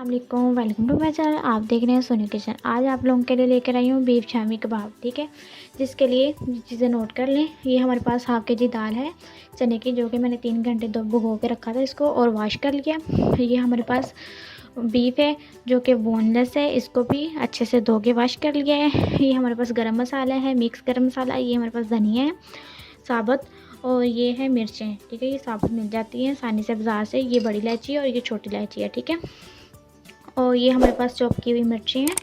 अस्सलामुअलैकुम, welcome to my channel. आप देख रहे हैं सोनी किचन। आज आप लोगों के लिए लेकर आई हूँ बीफ शामी कबाब। ठीक है, जिसके लिए चीज़ें नोट कर लें। ये हमारे पास हाफ के जी दाल है चने की, जो कि मैंने 3 घंटे भिगो के रखा था इसको और वॉश कर लिया। ये हमारे पास बीफ है जो कि बोनलेस है, इसको भी अच्छे से धो के वॉश कर लिया है। ये हमारे पास गरम मसाला है, मिक्स गरम मसाला। ये हमारे पास धनिया है साबुत, और ये है मिर्चें। ठीक है, ये साबुत मिल जाती हैं आसानी से बाज़ार से। ये बड़ी इलायची और ये छोटी इलायची है। ठीक है, और ये हमारे पास चॉप की हुई मिर्ची हैं,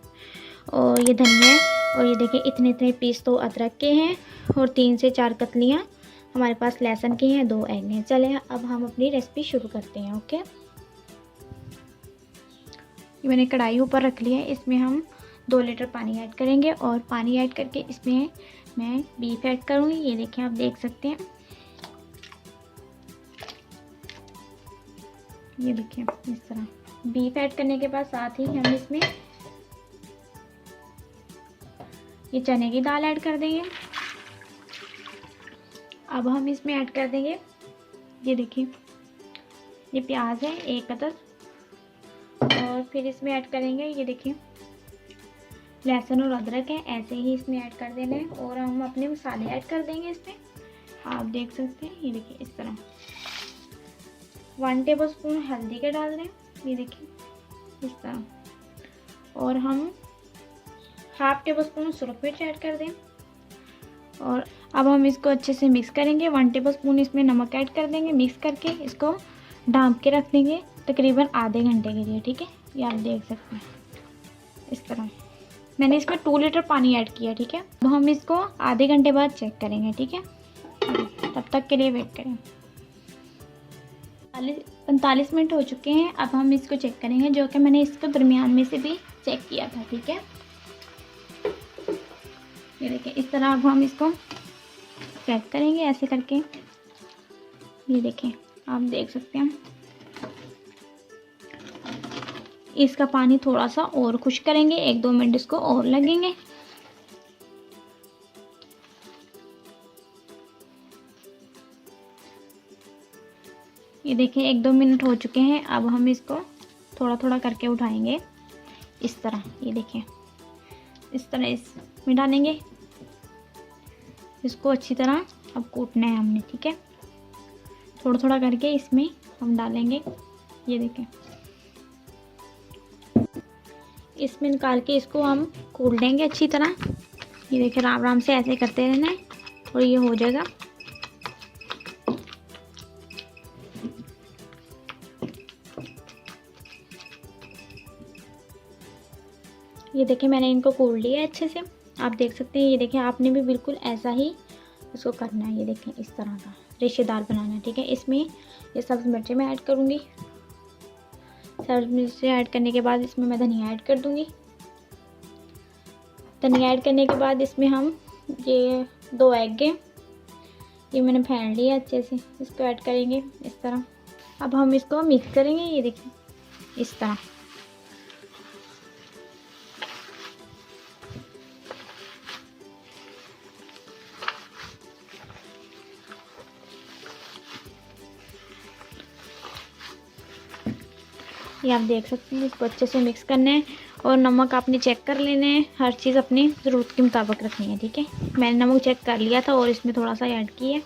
और ये धनिया है, और ये देखिए इतने इतने पीस तो अदरक के हैं, और 3 से 4 कतलियाँ हमारे पास लहसुन की हैं, 2 एग हैं। चलें अब हम अपनी रेसिपी शुरू करते हैं। ओके, ये मैंने कढ़ाई ऊपर रख लिया है। इसमें हम 2 लीटर पानी ऐड करेंगे, और पानी ऐड करके इसमें मैं बीफ ऐड करूँगी। ये देखिए, आप देख सकते हैं, ये देखिए इस तरह। बीफ ऐड करने के बाद साथ ही हम इसमें ये चने की दाल ऐड कर देंगे। अब हम इसमें ऐड कर देंगे, ये देखिए ये प्याज है 1 अदद, और फिर इसमें ऐड करेंगे, ये देखिए लहसुन और अदरक है, ऐसे ही इसमें ऐड कर देना है। और हम अपने मसाले ऐड कर देंगे इसमें। आप देख सकते हैं, ये देखिए इस तरह। 1 टेबल स्पून हल्दी के डाल दें, ये देखिए इस तरह। और हम हाफ टेबल स्पून सुरख मिर्च ऐड कर दें, और अब हम इसको अच्छे से मिक्स करेंगे। 1 टेबल स्पून इसमें नमक ऐड कर देंगे। मिक्स करके इसको ढाँप के रख देंगे तकरीबन आधे घंटे के लिए। ठीक है, ये आप देख सकते हैं इस तरह। मैंने इसमें 2 लीटर पानी ऐड किया। ठीक है, अब हम इसको आधे घंटे बाद चेक करेंगे। ठीक है, तब तक के लिए वेट करें। 45 मिनट हो चुके हैं। अब हम इसको चेक करेंगे, जो कि मैंने इसको दरमियान में से भी चेक किया था। ठीक है, ये देखिए इस तरह। अब हम इसको चेक करेंगे ऐसे करके, ये देखिए आप देख सकते हैं। इसका पानी थोड़ा सा और खुश्क करेंगे, 1-2 मिनट इसको और लगेंगे। ये देखिए 1-2 मिनट हो चुके हैं। अब हम इसको थोड़ा थोड़ा करके उठाएंगे इस तरह। ये देखिए इस तरह इसमें डालेंगे, इसको अच्छी तरह अब कूटना है हमने। ठीक है, थोड़ा थोड़ा करके इसमें हम डालेंगे। ये देखें, इसमें निकाल के इसको हम कूट लेंगे अच्छी तरह। ये देखिए आराम आराम से ऐसे करते रहना है और ये हो जाएगा। ये देखिए मैंने इनको कूट लिया है अच्छे से, आप देख सकते हैं। ये देखिए आपने भी बिल्कुल ऐसा ही इसको करना है। ये देखें इस तरह का रेशेदार बनाना है। ठीक है, इसमें ये सब्ज़ मिर्चें मैं ऐड करूँगी। सब्ज़ मिर्चें ऐड करने के बाद इसमें मैं धनिया ऐड कर दूँगी। धनिया ऐड करने के बाद इसमें हम ये 2 एग हैं, ये मैंने फेंट लिया अच्छे से, इसको ऐड करेंगे इस तरह। अब हम इसको मिक्स करेंगे, ये देखिए इस तरह। ये आप देख सकते हैं, इसको अच्छे से मिक्स करना है, और नमक आपने चेक कर लेना है। हर चीज़ अपनी ज़रूरत के मुताबिक रखनी है। ठीक है, मैंने नमक चेक कर लिया था और इसमें थोड़ा सा ऐड किया।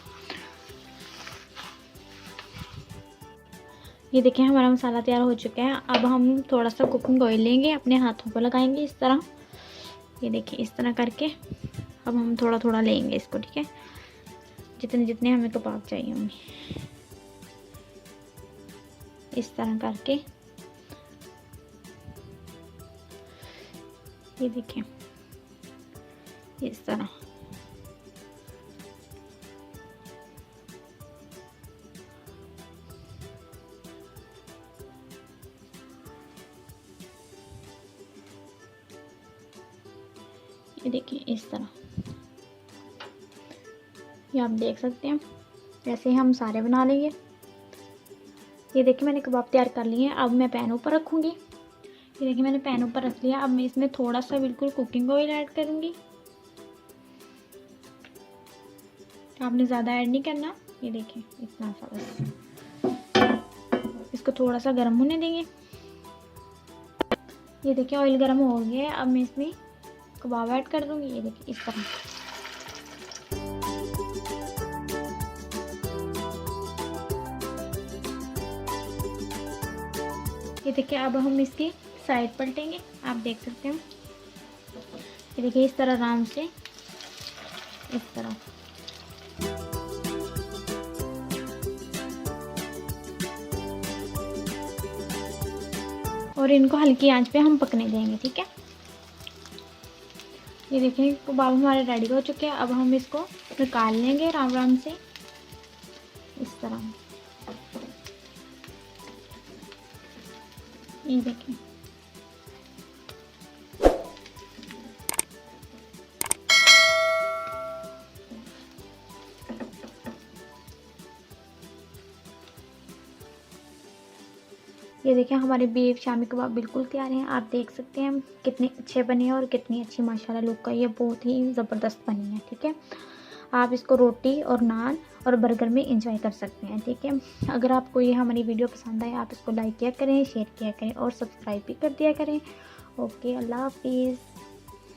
ये देखिए हमारा मसाला तैयार हो चुका है। अब हम थोड़ा सा कुकिंग ऑयल लेंगे, अपने हाथों पर लगाएंगे इस तरह। ये देखिए इस तरह करके अब हम थोड़ा थोड़ा लेंगे इसको। ठीक है, जितने जितने हमें कबाब चाहिए होंगे, इस तरह करके। ये देखिए इस तरह। ये देखिए इस तरह, ये आप देख सकते हैं। ऐसे ही हम सारे बना लेंगे। ये देखिए मैंने कबाब तैयार कर लिए हैं। अब मैं पैन ऊपर रखूँगी। ये देखिए मैंने पैन ऊपर रख लिया। अब मैं इसमें थोड़ा सा बिल्कुल कुकिंग ऑयल ऐड करूँगी। आपने ज़्यादा ऐड नहीं करना। ये देखिए इतना सा बस। इसको थोड़ा सा गर्म होने देंगे। ये देखिए ऑयल गर्म हो गया है। अब मैं इसमें कबाब ऐड कर दूँगी। ये देखिए इस तरह। ये देखिए अब हम इसकी साइड पलटेंगे। आप देख सकते हैं, ये देखिए इस तरह आराम से, इस तरह। और इनको हल्की आंच पे हम पकने देंगे, ठीक है। ये देखिए कबाब हमारे रेडी हो चुके हैं। अब हम इसको निकाल लेंगे आराम आराम से, इस तरह। ये देखिए ये देखिए हमारे बीफ शामी कबाब बिल्कुल तैयार हैं। आप देख सकते हैं कितने अच्छे बने हैं और कितनी अच्छी माशाल्लाह लुक का ये बहुत ही ज़बरदस्त बनी है, ठीक है। आप इसको रोटी और नान और बर्गर में एंजॉय कर सकते हैं, ठीक है। अगर आपको ये हमारी वीडियो पसंद आए आप इसको लाइक किया करें, शेयर किया करें और सब्सक्राइब भी कर दिया करें। ओके, अल्लाह हाफिज़।